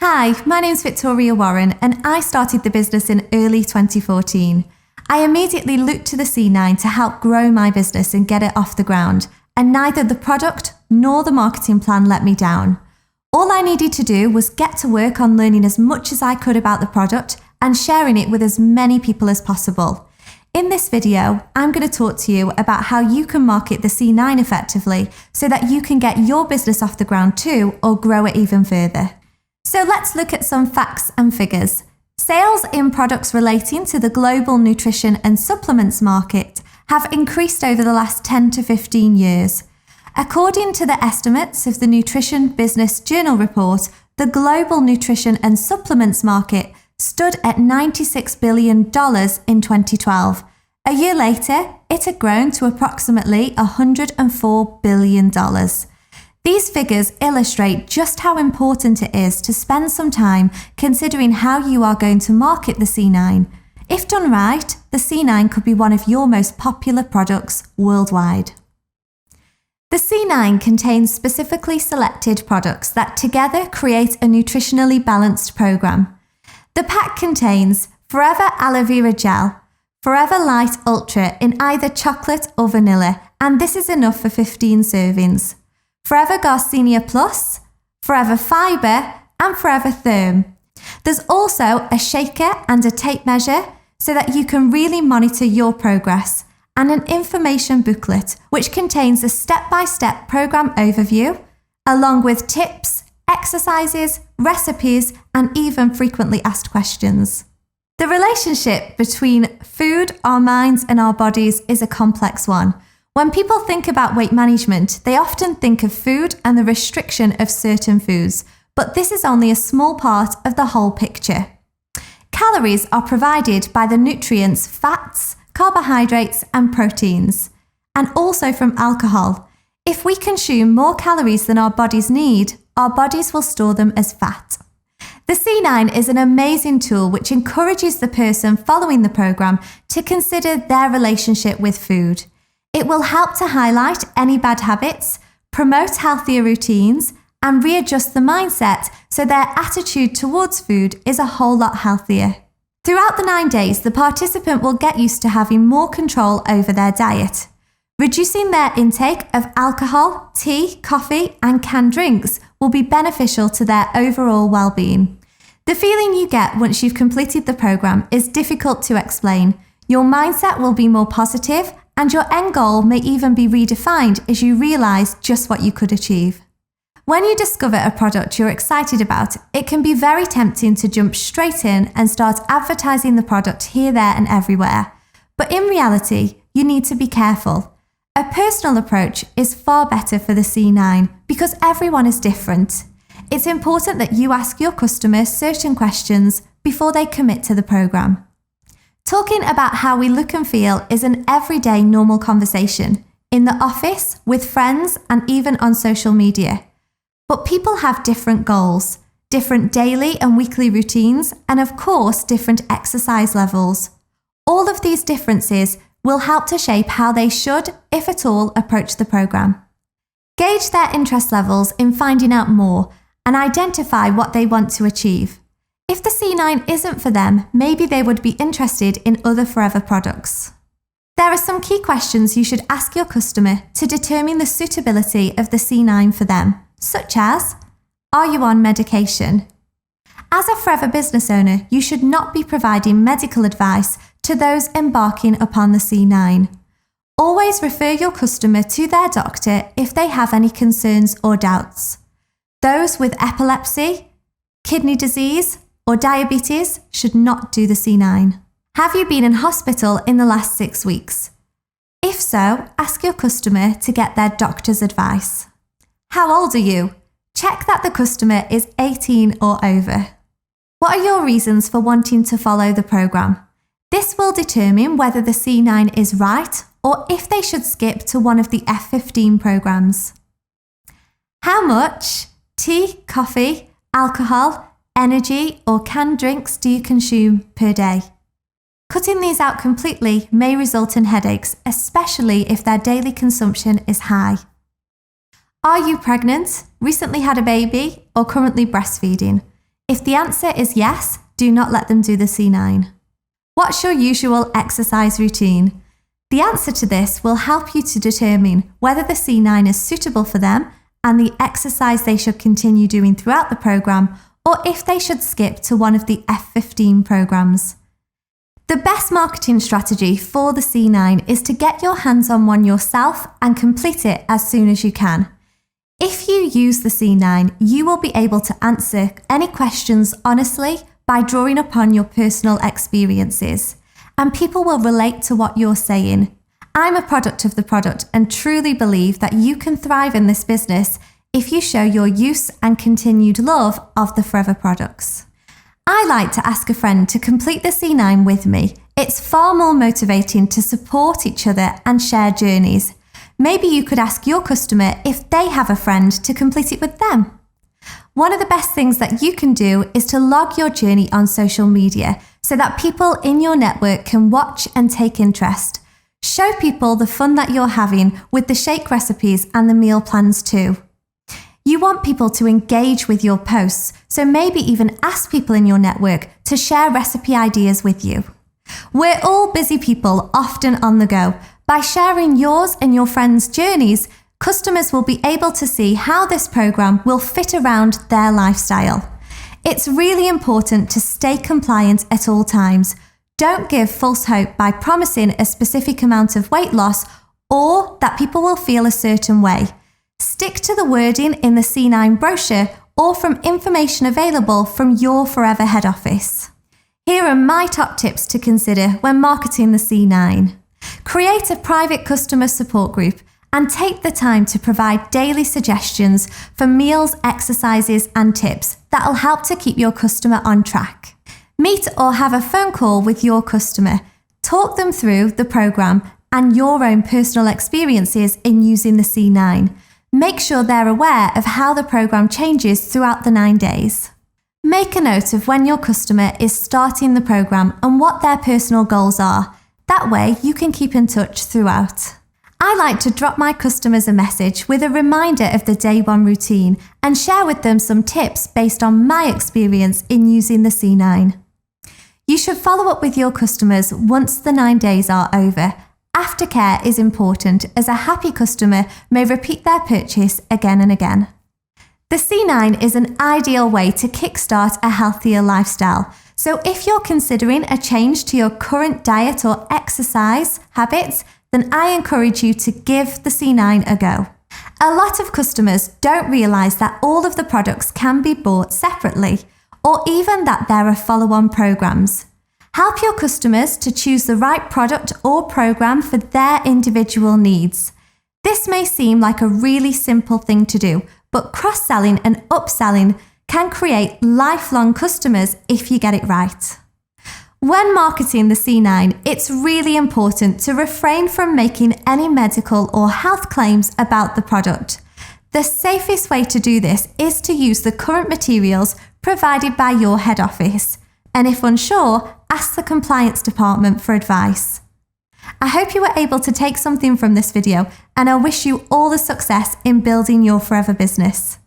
Hi, my name's Victoria Warren and I started the business in early 2014. I immediately looked to the C9 to help grow my business and get it off the ground, and neither the product nor the marketing plan let me down. All I needed to do was get to work on learning as much as I could about the product and sharing it with as many people as possible. In this video, I'm going to talk to you about how you can market the C9 effectively so that you can get your business off the ground too, or grow it even further. So let's look at some facts and figures. Sales in products relating to the global nutrition and supplements market have increased over the last 10 to 15 years. According to the estimates of the Nutrition Business Journal report, the global nutrition and supplements market stood at $96 billion in 2012. A year later, it had grown to approximately $104 billion. These figures illustrate just how important it is to spend some time considering how you are going to market the C9. If done right, the C9 could be one of your most popular products worldwide. The C9 contains specifically selected products that together create a nutritionally balanced program. The pack contains Forever Aloe Vera Gel, Forever Light Ultra in either chocolate or vanilla, and this is enough for 15 servings. Forever Garcinia Plus, Forever Fiber, and Forever Therm. There's also a shaker and a tape measure so that you can really monitor your progress, and an information booklet which contains a step-by-step program overview, along with tips, exercises, recipes, and even frequently asked questions. The relationship between food, our minds, and our bodies is a complex one. When people think about weight management, they often think of food and the restriction of certain foods, but this is only a small part of the whole picture. Calories are provided by the nutrients fats, carbohydrates, and proteins, and also from alcohol. If we consume more calories than our bodies need, our bodies will store them as fat. The C9 is an amazing tool which encourages the person following the program to consider their relationship with food. It will help to highlight any bad habits, promote healthier routines, and readjust the mindset so their attitude towards food is a whole lot healthier. Throughout the 9 days, the participant will get used to having more control over their diet. Reducing their intake of alcohol, tea, coffee, and canned drinks will be beneficial to their overall well-being. The feeling you get once you've completed the program is difficult to explain. Your mindset will be more positive, and your end goal may even be redefined as you realize just what you could achieve. When you discover a product you're excited about, it can be very tempting to jump straight in and start advertising the product here, there, and everywhere. But in reality, you need to be careful. A personal approach is far better for the C9 because everyone is different. It's important that you ask your customers certain questions before they commit to the program. Talking about how we look and feel is an everyday normal conversation, in the office, with friends, and even on social media. But people have different goals, different daily and weekly routines, and of course, different exercise levels. All of these differences will help to shape how they should, if at all, approach the program. Gauge their interest levels in finding out more and identify what they want to achieve. If the C9 isn't for them, maybe they would be interested in other Forever products. There are some key questions you should ask your customer to determine the suitability of the C9 for them, such as, are you on medication? As a Forever business owner, you should not be providing medical advice to those embarking upon the C9. Always refer your customer to their doctor if they have any concerns or doubts. Those with epilepsy, kidney disease, or diabetes should not do the C9. Have you been in hospital in the last 6 weeks? If so, ask your customer to get their doctor's advice. How old are you? Check that the customer is 18 or over. What are your reasons for wanting to follow the program? This will determine whether the C9 is right or if they should skip to one of the F15 programs. How much tea, coffee, alcohol, energy, or canned drinks do you consume per day? Cutting these out completely may result in headaches, especially if their daily consumption is high. Are you pregnant, recently had a baby, or currently breastfeeding? If the answer is yes, do not let them do the C9. What's your usual exercise routine? The answer to this will help you to determine whether the C9 is suitable for them and the exercise they should continue doing throughout the program, or if they should skip to one of the F15 programs. The best marketing strategy for the C9 is to get your hands on one yourself and complete it as soon as you can. If you use the C9, you will be able to answer any questions honestly by drawing upon your personal experiences, and people will relate to what you're saying. I'm a product of the product and truly believe that you can thrive in this business if you show your use and continued love of the Forever products. I like to ask a friend to complete the C9 with me. It's far more motivating to support each other and share journeys. Maybe you could ask your customer if they have a friend to complete it with them. One of the best things that you can do is to log your journey on social media so that people in your network can watch and take interest. Show people the fun that you're having with the shake recipes and the meal plans too. You want people to engage with your posts, so maybe even ask people in your network to share recipe ideas with you. We're all busy people, often on the go. By sharing yours and your friends' journeys, customers will be able to see how this program will fit around their lifestyle. It's really important to stay compliant at all times. Don't give false hope by promising a specific amount of weight loss or that people will feel a certain way. Stick to the wording in the C9 brochure or from information available from your Forever head office. Here are my top tips to consider when marketing the C9. Create a private customer support group and take the time to provide daily suggestions for meals, exercises, and tips that'll help to keep your customer on track. Meet or have a phone call with your customer. Talk them through the program and your own personal experiences in using the C9. Make sure they're aware of how the program changes throughout the 9 days. Make a note of when your customer is starting the program and what their personal goals are. That way you can keep in touch throughout. I like to drop my customers a message with a reminder of the day one routine and share with them some tips based on my experience in using the C9. You should follow up with your customers once the 9 days are over. Aftercare is important as a happy customer may repeat their purchase again and again. The C9 is an ideal way to kickstart a healthier lifestyle. So if you're considering a change to your current diet or exercise habits, then I encourage you to give the C9 a go. A lot of customers don't realize that all of the products can be bought separately, or even that there are follow-on programs. Help your customers to choose the right product or program for their individual needs. This may seem like a really simple thing to do, but cross-selling and upselling can create lifelong customers if you get it right. When marketing the C9, it's really important to refrain from making any medical or health claims about the product. The safest way to do this is to use the current materials provided by your head office. And if unsure, ask the compliance department for advice. I hope you were able to take something from this video, and I wish you all the success in building your Forever business.